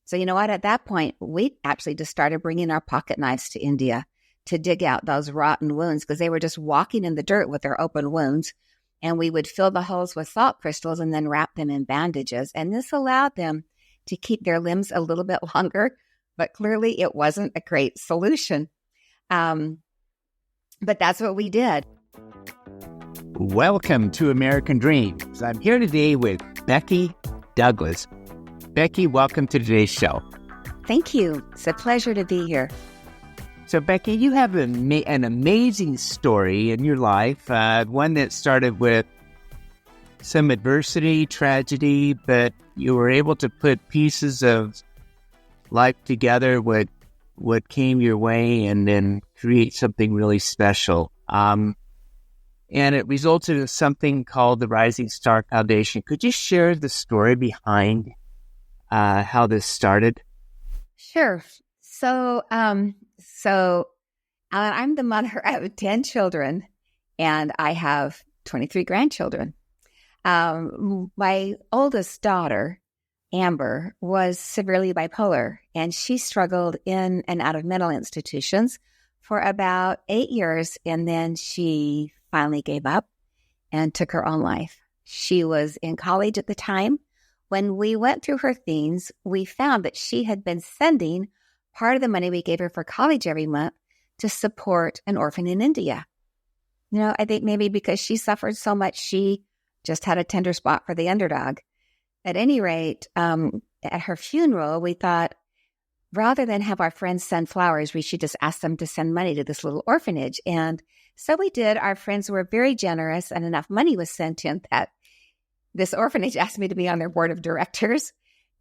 So you know what? At that point, we actually just started bringing our pocket knives to India to dig out those rotten wounds because they were just walking in the dirt with their open wounds. And we would fill the holes with salt crystals and then wrap them in bandages. And this allowed them to keep their limbs a little bit longer. But clearly it wasn't a great solution. But that's what we did. Welcome to American Dreams. I'm here today with Becky Douglas. Becky, welcome to today's show. Thank you. It's a pleasure to be here. So, Becky, you have an amazing story in your life, one that started with some adversity, tragedy, but you were able to put pieces of life together, what came your way, and then create something really special. And it resulted in something called the Rising Star Foundation. Could you share the story behind how this started? Sure. So I'm the mother of 10 children, and I have 23 grandchildren. My oldest daughter, Amber, was severely bipolar, and she struggled in and out of mental institutions for about 8 years, and then she finally gave up and took her own life. She was in college at the time. When we went through her things, we found that she had been sending part of the money we gave her for college every month to support an orphan in India. You know, I think maybe because she suffered so much, she just had a tender spot for the underdog. At any rate, at her funeral, we thought, rather than have our friends send flowers, we should just ask them to send money to this little orphanage. And so we did. Our friends were very generous, and enough money was sent in that this orphanage asked me to be on their board of directors.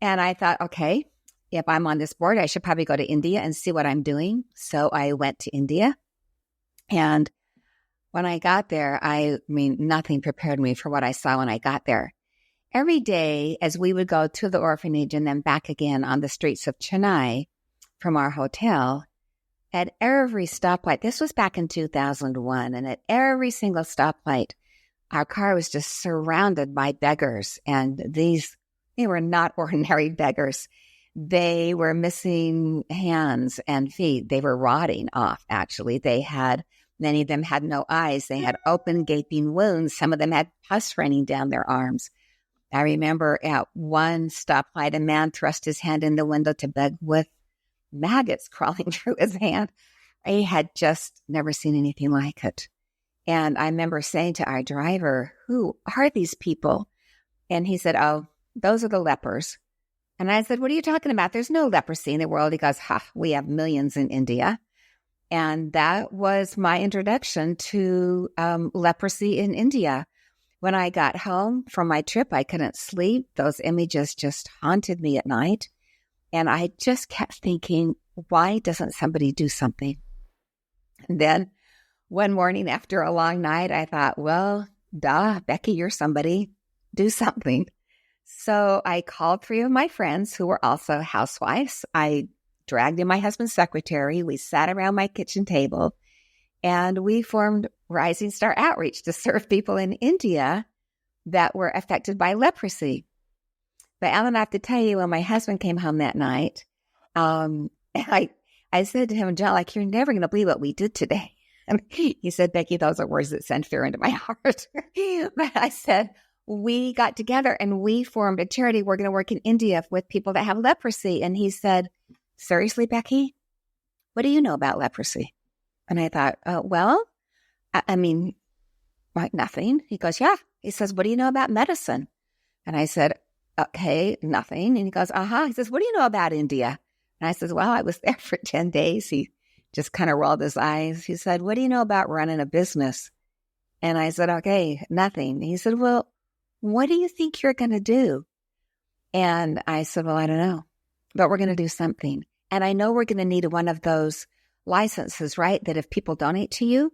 And I thought, okay, if I'm on this board, I should probably go to India and see what I'm doing. So I went to India. And when I got there, nothing prepared me for what I saw when I got there. Every day, as we would go to the orphanage and then back again on the streets of Chennai from our hotel, at every stoplight, this was back in 2001, and at every single stoplight, our car was just surrounded by beggars. And they were not ordinary beggars. They were missing hands and feet. They were rotting off, actually. Many of them had no eyes. They had open, gaping wounds. Some of them had pus running down their arms. I remember at one stoplight, a man thrust his hand in the window to beg with maggots crawling through his hand. I had just never seen anything like it. And I remember saying to our driver, "Who are these people?" And he said, "Oh, those are the lepers." And I said, "What are you talking about? There's no leprosy in the world." He goes, "We have millions in India." And that was my introduction to leprosy in India. When I got home from my trip, I couldn't sleep. Those images just haunted me at night. And I just kept thinking, why doesn't somebody do something? And then one morning after a long night, I thought, well, duh, Becky, you're somebody. Do something. So I called 3 of my friends who were also housewives. I dragged in my husband's secretary. We sat around my kitchen table, and we formed Rising Star Outreach to serve people in India that were affected by leprosy. But Alan, I have to tell you, when my husband came home that night, I said to him, "John, you're never going to believe what we did today." And he said, "Becky, those are words that send fear into my heart." But I said, we got together and we formed a charity. We're going to work in India with people that have leprosy. And he said, "Seriously, Becky, what do you know about leprosy?" And I thought, nothing. He goes, "Yeah." He says, "What do you know about medicine?" And I said, "Okay, nothing." And he goes, "Uh-huh." He says, "What do you know about India?" And I said, "Well, I was there for 10 days. He just kind of rolled his eyes. He said, "What do you know about running a business?" And I said, "Okay, nothing." He said, "Well, what do you think you're going to do?" And I said, "Well, I don't know, but we're going to do something. And I know we're going to need one of those licenses, right? That if people donate to you,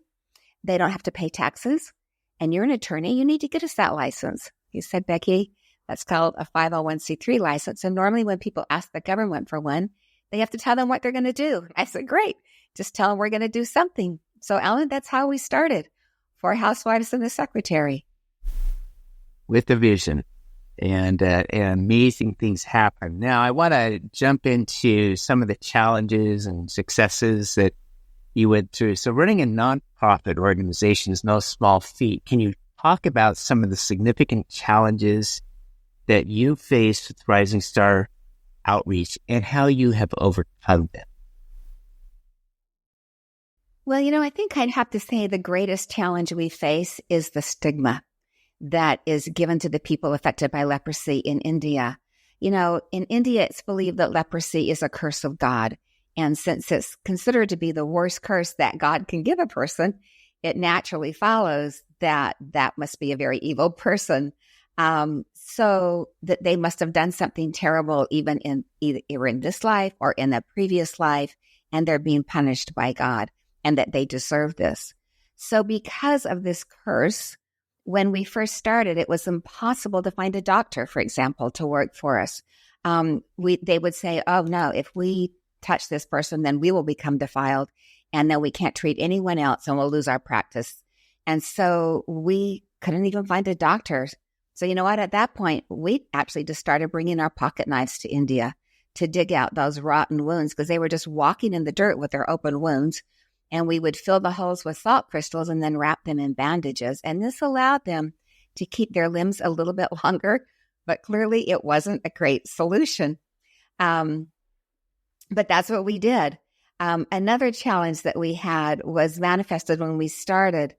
they don't have to pay taxes. And you're an attorney, you need to get us that license." He said, "Becky, that's called a 501c3 license. And normally when people ask the government for one, they have to tell them what they're going to do." I said, "Great. Just tell them we're going to do something." So, Alan, that's how we started, 4 housewives and the secretary. With a vision. and amazing things happen. Now, I want to jump into some of the challenges and successes that you went through. So running a nonprofit organization is no small feat. Can you talk about some of the significant challenges that you faced with Rising Star Outreach and how you have overcome them? Well, I think I'd have to say the greatest challenge we face is the stigma that is given to the people affected by leprosy in India. In India, it's believed that leprosy is a curse of God. And since it's considered to be the worst curse that God can give a person, it naturally follows that that must be a very evil person. So that they must have done something terrible even in either in this life or in a previous life, and they're being punished by God, and that they deserve this. So because of this curse, when we first started, it was impossible to find a doctor, for example, to work for us. They would say, oh, no, if we touch this person, then we will become defiled, and then we can't treat anyone else, and we'll lose our practice. And so we couldn't even find a doctor. So you know what? At that point, we actually just started bringing our pocket knives to India to dig out those rotten wounds, because they were just walking in the dirt with their open wounds. And we would fill the holes with salt crystals and then wrap them in bandages. And this allowed them to keep their limbs a little bit longer, but clearly it wasn't a great solution. But that's what we did. Another challenge that we had was manifested when we started,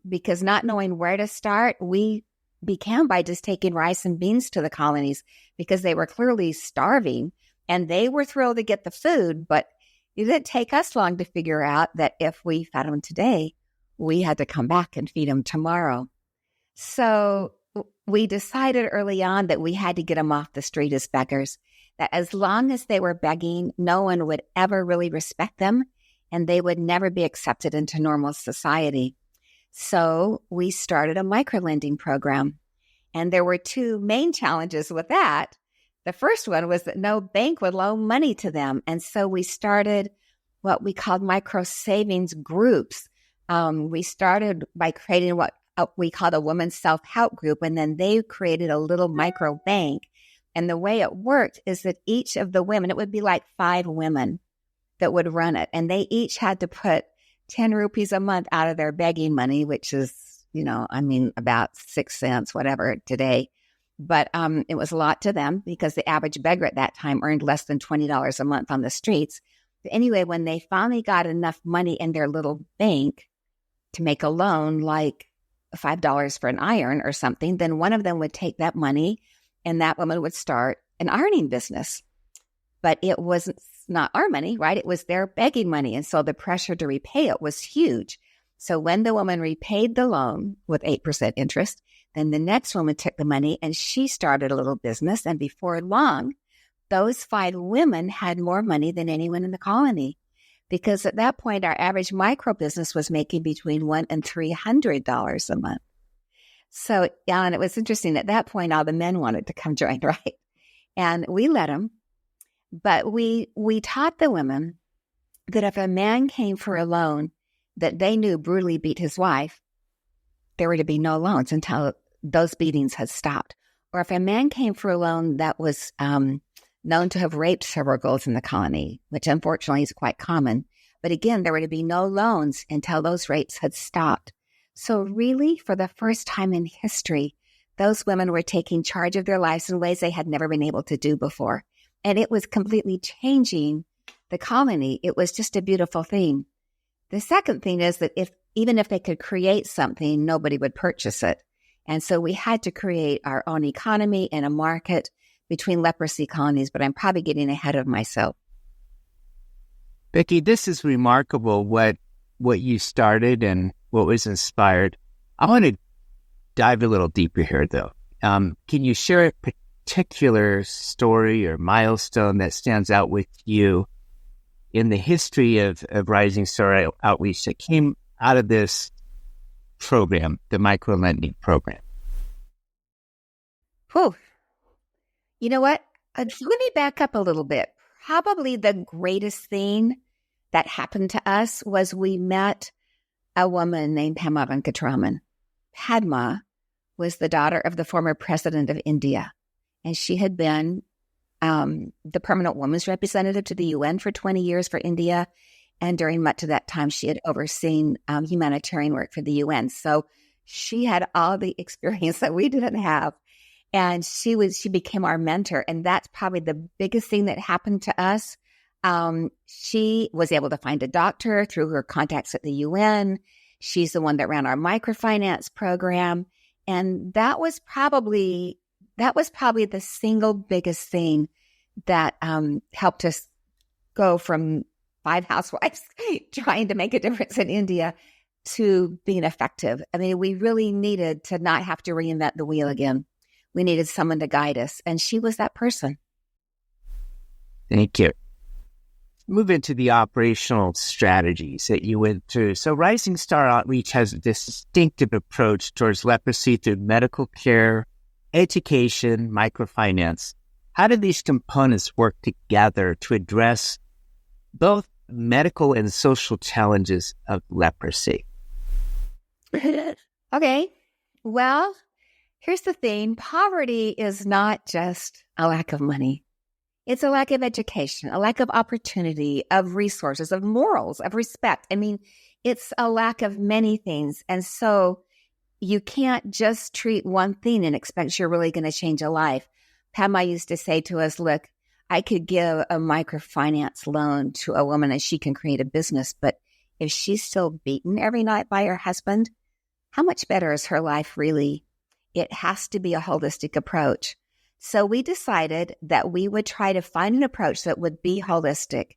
because not knowing where to start, we began by just taking rice and beans to the colonies, because they were clearly starving and they were thrilled to get the food, but it didn't take us long to figure out that if we fed them today, we had to come back and feed them tomorrow. So we decided early on that we had to get them off the street as beggars, that as long as they were begging, no one would ever really respect them, and they would never be accepted into normal society. So we started a microlending program, and there were two main challenges with that. The first one was that no bank would loan money to them. And so we started what we called micro savings groups. We started by creating what we called a women's self-help group, and then they created a little micro bank. And the way it worked is that each of the women, it would be like 5 women that would run it, and they each had to put 10 rupees a month out of their begging money, which is, about 6 cents, whatever today. But it was a lot to them, because the average beggar at that time earned less than $20 a month on the streets. But anyway, when they finally got enough money in their little bank to make a loan, like $5 for an iron or something, then one of them would take that money and that woman would start an ironing business. But it wasn't not our money, right? It was their begging money. And so the pressure to repay it was huge. So when the woman repaid the loan with 8% interest, then the next woman took the money and she started a little business. And before long, those 5 women had more money than anyone in the colony, because at that point, our average micro business was making between $100 and $300 a month. So, Alan, it was interesting. At that point, all the men wanted to come join, right? And we let them. But we taught the women that if a man came for a loan that they knew brutally beat his wife, there were to be no loans until those beatings had stopped. Or if a man came for a loan that was known to have raped several girls in the colony, which unfortunately is quite common. But again, there were to be no loans until those rapes had stopped. So really, for the first time in history, those women were taking charge of their lives in ways they had never been able to do before. And it was completely changing the colony. It was just a beautiful thing. The second thing is that even if they could create something, nobody would purchase it. And so we had to create our own economy and a market between leprosy colonies, but I'm probably getting ahead of myself. Becky, this is remarkable what you started and what was inspired. I want to dive a little deeper here, though. Can you share a particular story or milestone that stands out with you in the history of Rising Star Outreach that came out of this program, the micro-lending program? Whew. You know what? Let me back up a little bit. Probably the greatest thing that happened to us was we met a woman named Padma Venkatraman. Padma was the daughter of the former president of India. And she had been the permanent women's representative to the UN for 20 years for India. And during much of that time, she had overseen humanitarian work for the UN. So she had all the experience that we didn't have. And she became our mentor. And that's probably the biggest thing that happened to us. She was able to find a doctor through her contacts at the UN. She's the one that ran our microfinance program. And that was probably the single biggest thing that helped us go from 5 housewives trying to make a difference in India to being effective. I mean, we really needed to not have to reinvent the wheel again. We needed someone to guide us, and she was that person. Thank you. Move into the operational strategies that you went through. So Rising Star Outreach has a distinctive approach towards leprosy through medical care, education, microfinance. How do these components work together to address both medical and social challenges of leprosy? Okay. Well, here's the thing. Poverty is not just a lack of money. It's a lack of education, a lack of opportunity, of resources, of morals, of respect. I mean, it's a lack of many things. And so you can't just treat one thing and expect you're really going to change a life. Pamela used to say to us, look, I could give a microfinance loan to a woman and she can create a business, but if she's still beaten every night by her husband, how much better is her life really? It has to be a holistic approach. So we decided that we would try to find an approach that would be holistic.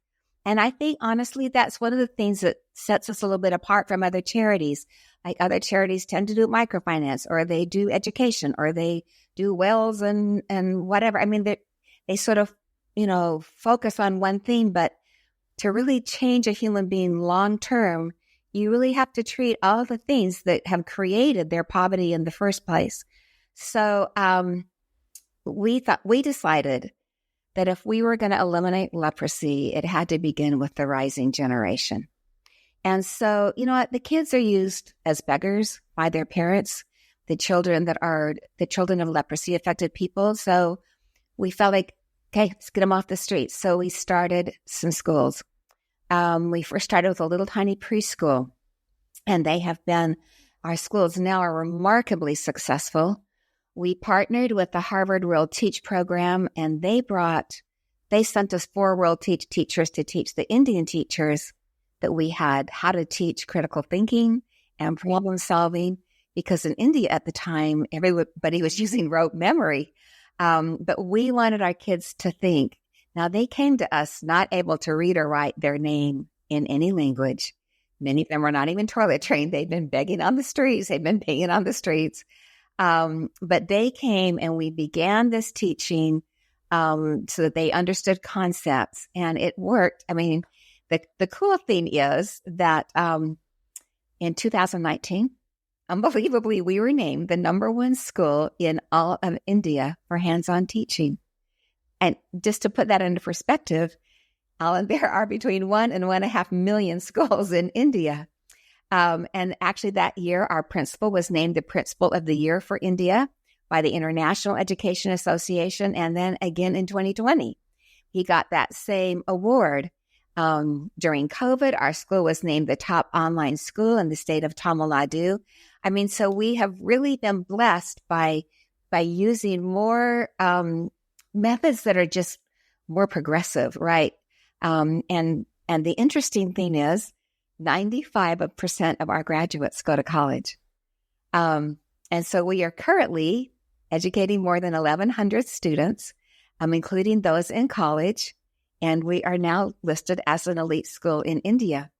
And I think, honestly, that's one of the things that sets us a little bit apart from other charities. Like other charities tend to do microfinance, or they do education, or they do wells and whatever. I mean, they sort of, focus on one thing, but to really change a human being long term, you really have to treat all the things that have created their poverty in the first place. So we decided that if we were going to eliminate leprosy, it had to begin with the rising generation. And so, the kids are used as beggars by their parents, the children of leprosy affected people. So we felt like, okay, let's get them off the streets. So we started some schools. We first started with a little tiny preschool, and our schools now are remarkably successful. We partnered with the Harvard World Teach program, and they sent us 4 World Teach teachers to teach the Indian teachers that we had how to teach critical thinking and problem solving, because in India at the time, everybody was using rote memory. But we wanted our kids to think. Now, they came to us not able to read or write their name in any language. Many of them were not even toilet trained. They'd been begging on the streets. They'd been paying on the streets. But they came and we began this teaching so that they understood concepts, and it worked. I mean, the cool thing is that in 2019, unbelievably, we were named the #1 school in all of India for hands-on teaching. And just to put that into perspective, Alan, there are between 1 and 1.5 million schools in India. And actually that year, our principal was named the Principal of the Year for India by the International Education Association. And then again in 2020, he got that same award. During COVID, our school was named the top online school in the state of Tamil Nadu. I mean, so we have really been blessed by using more methods that are just more progressive, right? And the interesting thing is 95% of our graduates go to college. And so we are currently educating more than 1,100 students, including those in college. And we are now listed as an elite school in India.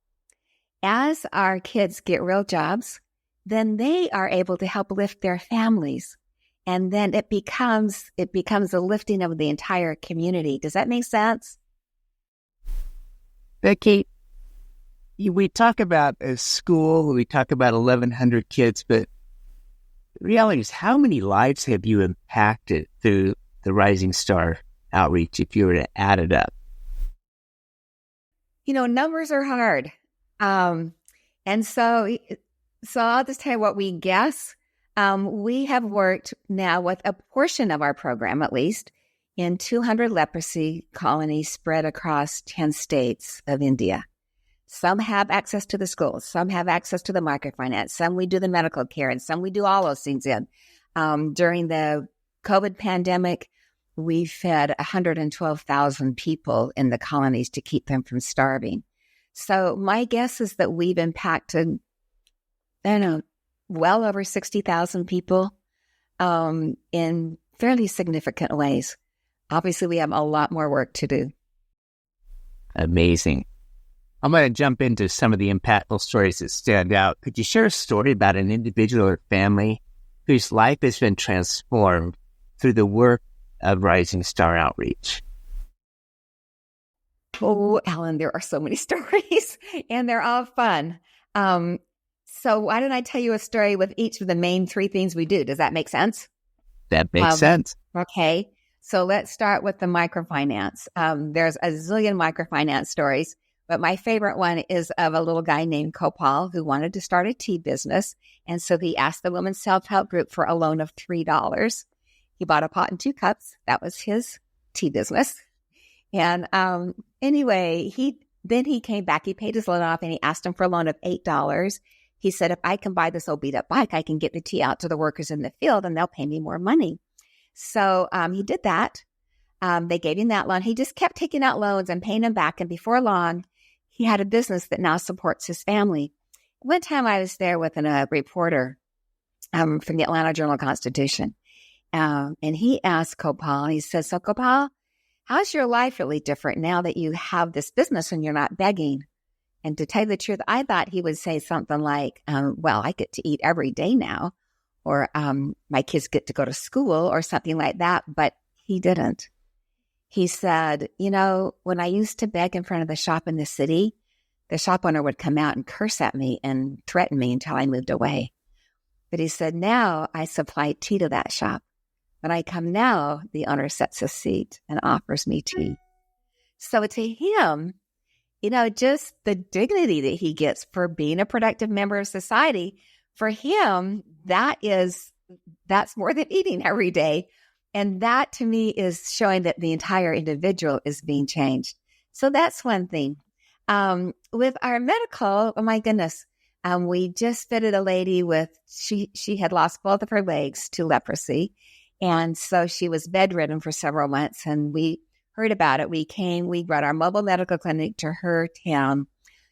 As our kids get real jobs, then they are able to help lift their families. And then it becomes a lifting of the entire community. Does that make sense? Becky, we talk about a school, we talk about 1,100 kids, but the reality is, how many lives have you impacted through the Rising Star outreach if you were to add it up? Numbers are hard. And so I'll just tell you what we guess. We have worked now with a portion of our program, at least, in 200 leprosy colonies spread across 10 states of India. Some have access to the schools. Some have access to the microfinance. Some we do the medical care, and some we do all those things in. During the COVID pandemic, we fed 112,000 people in the colonies to keep them from starving. So my guess is that we've impacted, well over 60,000 people in fairly significant ways. Obviously, we have a lot more work to do. Amazing. I'm going to jump into some of the impactful stories that stand out. Could you share a story about an individual or family whose life has been transformed through the work of Rising Star Outreach? Oh, Alan, there are so many stories, and they're all fun. So why don't I tell you a story with each of the main three things we do? Does that make sense? That makes sense. Okay. So let's start with the microfinance. There's a zillion microfinance stories, but my favorite one is of a little guy named Gopal who wanted to start a tea business. And so he asked the Women's Self-Help Group for a loan of $3. He bought a pot and 2 cups. That was his tea business. And anyway, he came back. He paid his loan off and he asked him for a loan of $8. He said, if I can buy this old beat up bike, I can get the tea out to the workers in the field and they'll pay me more money. So he did that. They gave him that loan. He just kept taking out loans and paying them back. And before long, he had a business that now supports his family. One time I was there with a reporter from the Atlanta Journal-Constitution. And he asked Gopal, he says, so Gopal, how's your life really different now that you have this business and you're not begging? And to tell you the truth, I thought he would say something like, well, I get to eat every day now, or my kids get to go to school or something like that. But he didn't. He said, when I used to beg in front of the shop in the city, the shop owner would come out and curse at me and threaten me until I moved away. But he said, now I supply tea to that shop. When I come now, the owner sets a seat and offers me tea. So to him, just the dignity that he gets for being a productive member of society, for him, that's more than eating every day. And that to me is showing that the entire individual is being changed. So that's one thing. With our medical, oh my goodness, we just fitted a lady she had lost both of her legs to leprosy. And so she was bedridden for several months and we heard about it. We brought our mobile medical clinic to her town,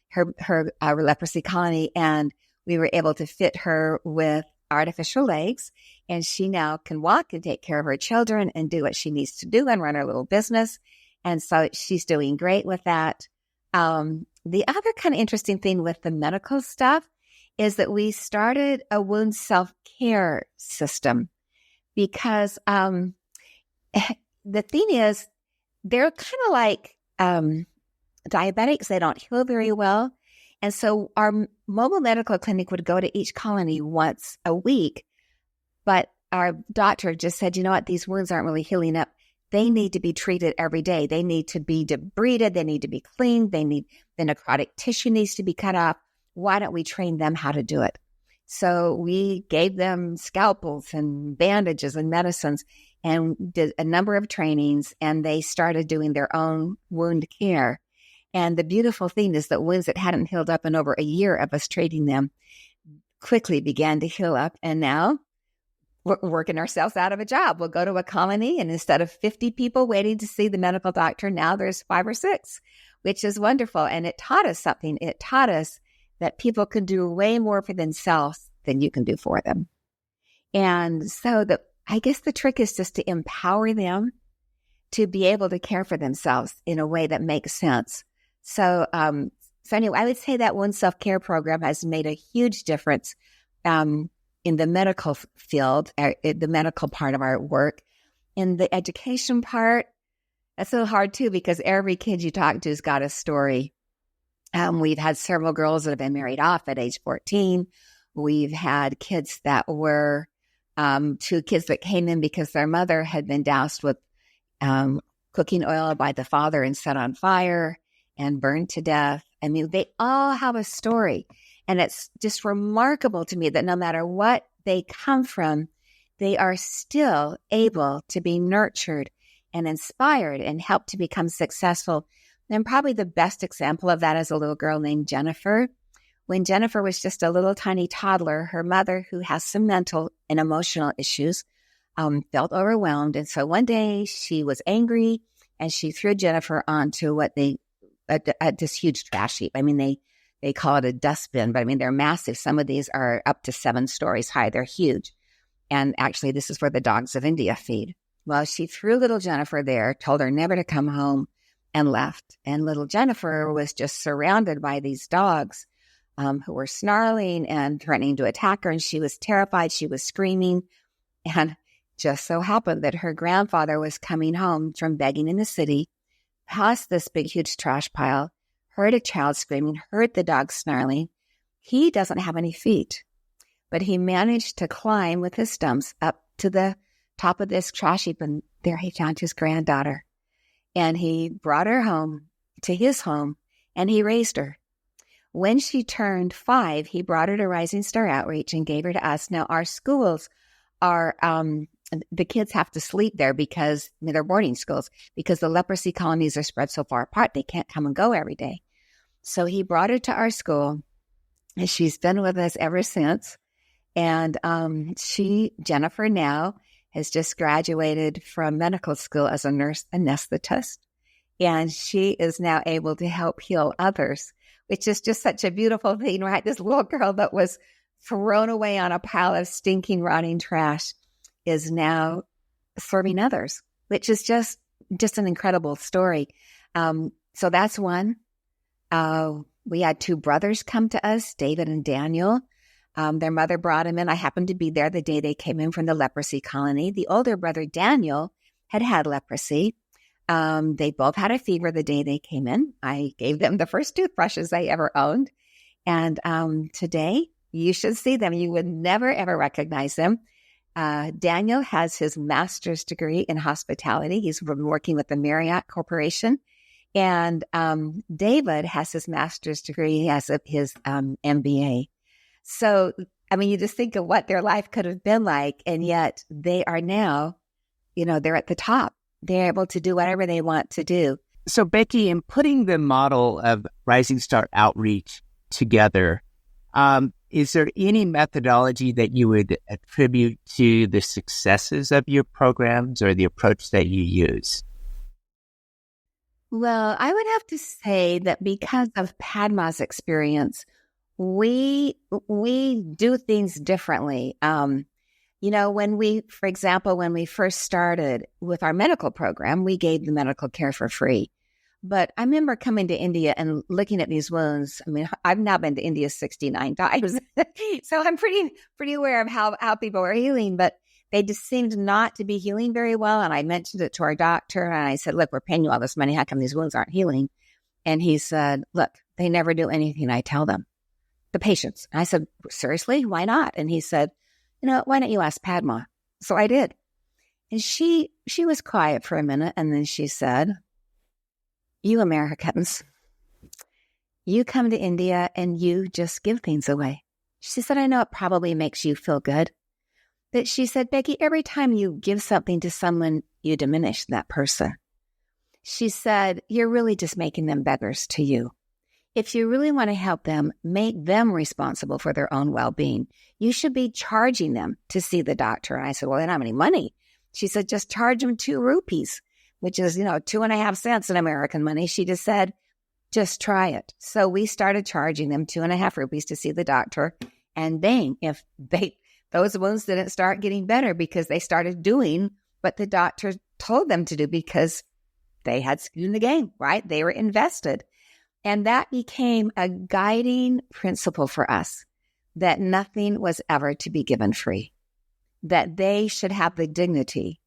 her leprosy colony, and we were able to fit her with artificial legs. And she now can walk and take care of her children and do what she needs to do and run her little business. And so she's doing great with that. The other kind of interesting thing with the medical stuff is that we started a wound self-care system because the thing is, they're kind of like diabetics. They don't heal very well. And so our mobile medical clinic would go to each colony once a week. But our doctor just said, you know what, these wounds aren't really healing up. They need to be treated every day. They need to be debrided. They need to be cleaned. The necrotic tissue needs to be cut off. Why don't we train them how to do it? So we gave them scalpels and bandages and medicines and did a number of trainings, and they started doing their own wound care. And the beautiful thing is that wounds that hadn't healed up in over a year of us treating them quickly began to heal up. And now we're working ourselves out of a job. We'll go to a colony, and instead of 50 people waiting to see the medical doctor, now there's 5 or 6, which is wonderful. And it taught us something. It taught us that people can do way more for themselves than you can do for them. And so I guess the trick is just to empower them to be able to care for themselves in a way that makes sense. So anyway, I would say that wound self-care program has made a huge difference in the medical field, the medical part of our work. In the education part, that's a little hard too, because every kid you talk to has got a story. We've had several girls that have been married off at age 14. We've had kids that were 2 kids that came in because their mother had been doused with cooking oil by the father and set on fire and burned to death. They all have a story. And it's just remarkable to me that no matter what they come from, they are still able to be nurtured and inspired and helped to become successful. And probably the best example of that is a little girl named Jennifer. When Jennifer was just a little tiny toddler, her mother, who has some mental and emotional issues, felt overwhelmed. And so one day she was angry and she threw Jennifer onto this huge trash heap. I mean, they call it a dustbin, but I mean, they're massive. Some of these are up to 7 stories high. They're huge. And actually, this is where the dogs of India feed. Well, she threw little Jennifer there, told her never to come home, and left. And little Jennifer was just surrounded by these dogs who were snarling and threatening to attack her. And she was terrified. She was screaming. And just so happened that her grandfather was coming home from begging in the city, passed this big, huge trash pile, heard a child screaming, heard the dog snarling. He doesn't have any feet, but he managed to climb with his stumps up to the top of this trash heap, and there he found his granddaughter. And he brought her home to his home, and he raised her. When she turned 5, he brought her to Rising Star Outreach and gave her to us. Now, our schools are, the kids have to sleep there because they're boarding schools, because the leprosy colonies are spread so far apart, they can't come and go every day. So he brought her to our school, and she's been with us ever since. And Jennifer now has just graduated from medical school as a nurse anesthetist. And she is now able to help heal others, which is just such a beautiful thing, right? This little girl that was thrown away on a pile of stinking, rotting trash is now serving others, which is just an incredible story. So that's one. We had 2 brothers come to us, David and Daniel. Their mother brought him in. I happened to be there the day they came in from the leprosy colony. The older brother, Daniel, had leprosy. They both had a fever the day they came in. I gave them the first toothbrushes they ever owned. And today, you should see them. You would never, ever recognize them. Daniel has his master's degree in hospitality. He's been working with the Marriott Corporation. And David has his master's degree. He has his MBA. So, I mean, you just think of what their life could have been like. And yet they are now, they're at the top. They're able to do whatever they want to do. So, Becky, in putting the model of Rising Star Outreach together, is there any methodology that you would attribute to the successes of your programs or the approach that you use? Well, I would have to say that because of Padma's experience, we do things differently. When we first started with our medical program, we gave the medical care for free. But I remember coming to India and looking at these wounds. I mean, I've now been to India 69 times, so I'm pretty aware of how people are healing, but they just seemed not to be healing very well. And I mentioned it to our doctor, and I said, look, we're paying you all this money. How come these wounds aren't healing? And he said, look, they never do anything I tell them, the patients. And I said, seriously, why not? And he said, why don't you ask Padma? So I did. And she was quiet for a minute, and then she said, you Americans, you come to India and you just give things away. She said, I know it probably makes you feel good. But she said, Becky, every time you give something to someone, you diminish that person. She said, you're really just making them beggars to you. If you really want to help them, make them responsible for their own well-being. You should be charging them to see the doctor. And I said, well, they don't have any money. She said, just charge them 2 rupees, which is, 2.5 cents in American money. She just said, just try it. So we started charging them 2.5 rupees to see the doctor. And then those wounds didn't start getting better because they started doing what the doctor told them to do because they had skin in the game, right? They were invested. And that became a guiding principle for us, that nothing was ever to be given free, that they should have the dignity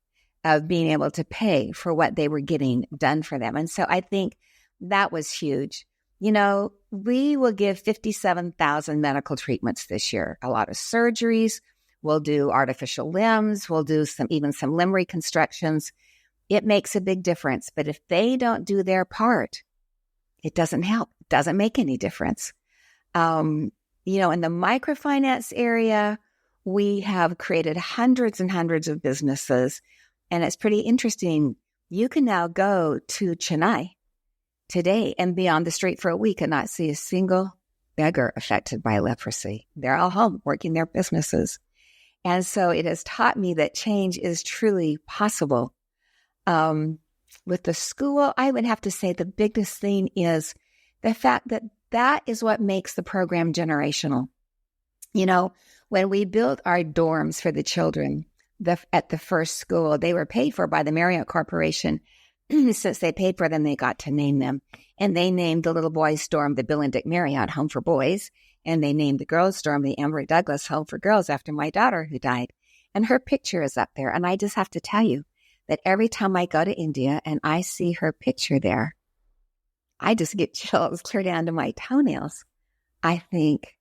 of being able to pay for what they were getting done for them. And so I think that was huge. We will give 57,000 medical treatments this year, a lot of surgeries. We'll do artificial limbs. We'll do even some limb reconstructions. It makes a big difference. But if they don't do their part, it doesn't help. It doesn't make any difference. In the microfinance area, we have created hundreds and hundreds of businesses. And it's pretty interesting. You can now go to Chennai today and be on the street for a week and not see a single beggar affected by leprosy. They're all home working their businesses. And so it has taught me that change is truly possible. With the school, I would have to say the biggest thing is the fact that that is what makes the program generational. You know, when we built our dorms for the children at the first school, they were paid for by the Marriott Corporation. Since they paid for them, they got to name them. And they named the little boys' dorm the Bill and Dick Marriott Home for Boys. And they named the girls' dorm the Becky Douglas Home for Girls after my daughter who died. And her picture is up there. And I just have to tell you that every time I go to India and I see her picture there, I just get chills clear down to my toenails. I think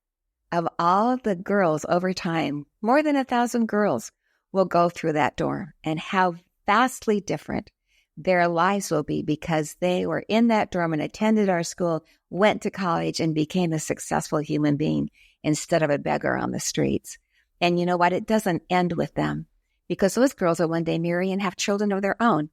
of all the girls over time, more than 1,000 girls will go through that dorm, and how vastly different their lives will be because they were in that dorm and attended our school, went to college, and became a successful human being instead of a beggar on the streets. And you know what? It doesn't end with them, because those girls will one day marry and have children of their own.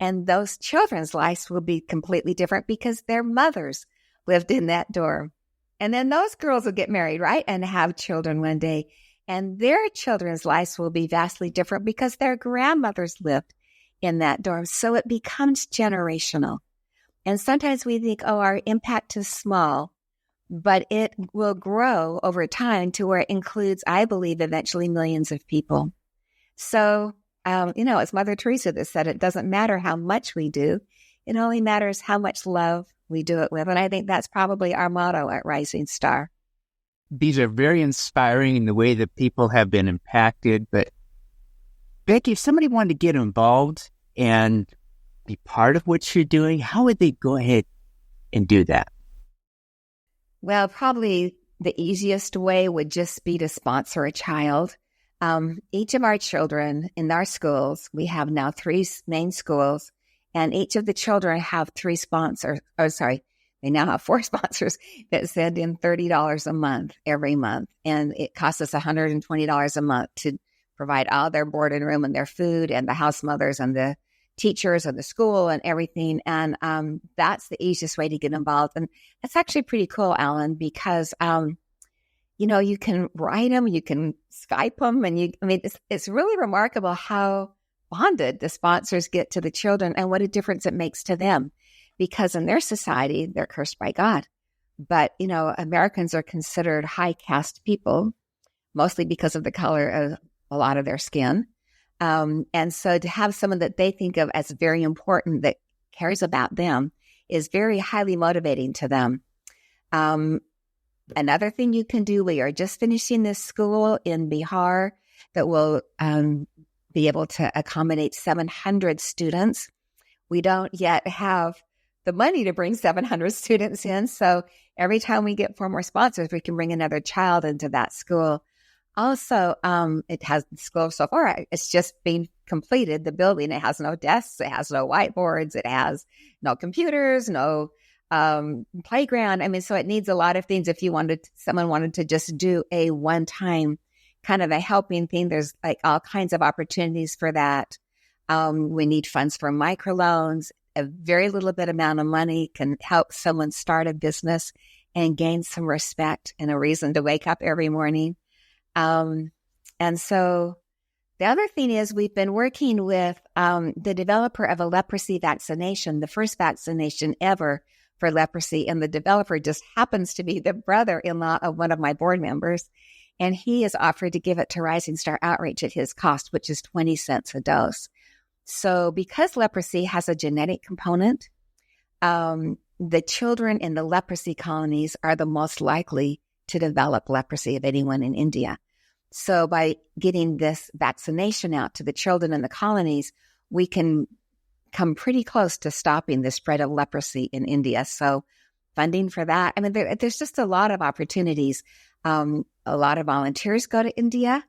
And those children's lives will be completely different because their mothers lived in that dorm. And then those girls will get married, right? And have children one day. And their children's lives will be vastly different because their grandmothers lived in that dorm. So it becomes generational. And sometimes we think, oh, our impact is small, but it will grow over time to where it includes, I believe, eventually millions of people. So, it's Mother Teresa that said it doesn't matter how much we do. It only matters how much love we do it with. And I think that's probably our motto at Rising Star. These are very inspiring in the way that people have been impacted. But Becky, if somebody wanted to get involved and be part of what you're doing, how would they go ahead and do that? Well, probably the easiest way would just be to sponsor a child. Each of our children in our schools, we have now 3 main schools, and each of the children have 3 sponsors. They now have 4 sponsors that send in $30 a month every month. And it costs us $120 a month to provide all their board and room and their food and the house mothers and the teachers and the school and everything. And that's the easiest way to get involved. And that's actually pretty cool, Alan, because you can write them, you can Skype them, and it's really remarkable how bonded the sponsors get to the children and what a difference it makes to them. Because in their society, they're cursed by God. But, Americans are considered high caste people, mostly because of the color of a lot of their skin. And so to have someone that they think of as very important that cares about them is very highly motivating to them. Another thing you can do, we are just finishing this school in Bihar that will be able to accommodate 700 students. We don't yet have the money to bring 700 students in. So every time we get 4 more sponsors, we can bring another child into that school. Also, it has the school so far, it's just being completed, the building. It has no desks, it has no whiteboards, it has no computers, no playground. So it needs a lot of things. If someone wanted to just do a one-time kind of a helping thing, there's like all kinds of opportunities for that. We need funds for microloans. A very little bit amount of money can help someone start a business and gain some respect and a reason to wake up every morning. And so the other thing is we've been working with the developer of a leprosy vaccination, the first vaccination ever for leprosy. And the developer just happens to be the brother-in-law of one of my board members. And he has offered to give it to Rising Star Outreach at his cost, which is 20 cents a dose. So because leprosy has a genetic component, the children in the leprosy colonies are the most likely to develop leprosy of anyone in India. So by getting this vaccination out to the children in the colonies, we can come pretty close to stopping the spread of leprosy in India. So funding for that, there's just a lot of opportunities. A lot of volunteers go to India.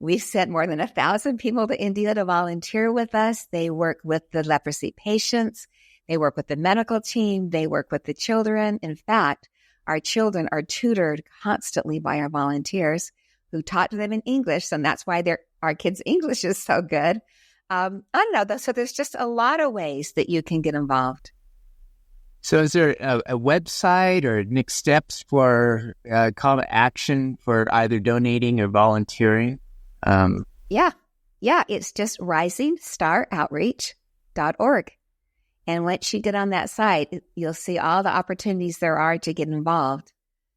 We've sent more than 1,000 people to India to volunteer with us. They work with the leprosy patients. They work with the medical team. They work with the children. In fact, our children are tutored constantly by our volunteers who taught them in English. And that's why our kids' English is so good. I don't know. So there's just a lot of ways that you can get involved. So is there a website or next steps for call to action for either donating or volunteering? Yeah, it's just risingstaroutreach.org. And once you get on that site, you'll see all the opportunities there are to get involved.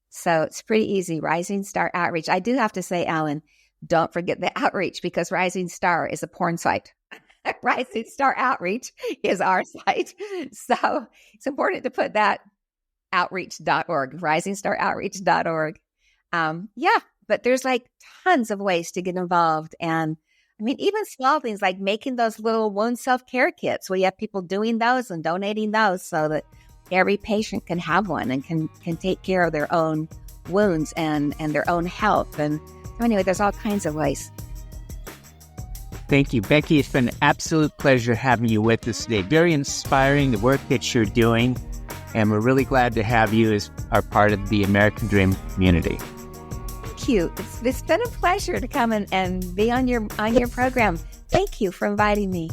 So it's pretty easy, Rising Star Outreach. I do have to say, Alan, don't forget the outreach, because Rising Star is a porn site. Rising Star Outreach is our site. So it's important to put that outreach.org, risingstaroutreach.org. But there's like tons of ways to get involved. And I mean, even small things like making those little wound self-care kits. We have people doing those and donating those so that every patient can have one and can take care of their own wounds and their own health. And anyway, there's all kinds of ways. Thank you, Becky. It's been an absolute pleasure having you with us today. Very inspiring, the work that you're doing. And we're really glad to have you as our part of the American Dream community. Thank you. It's been a pleasure to come and be on your program. Thank you for inviting me.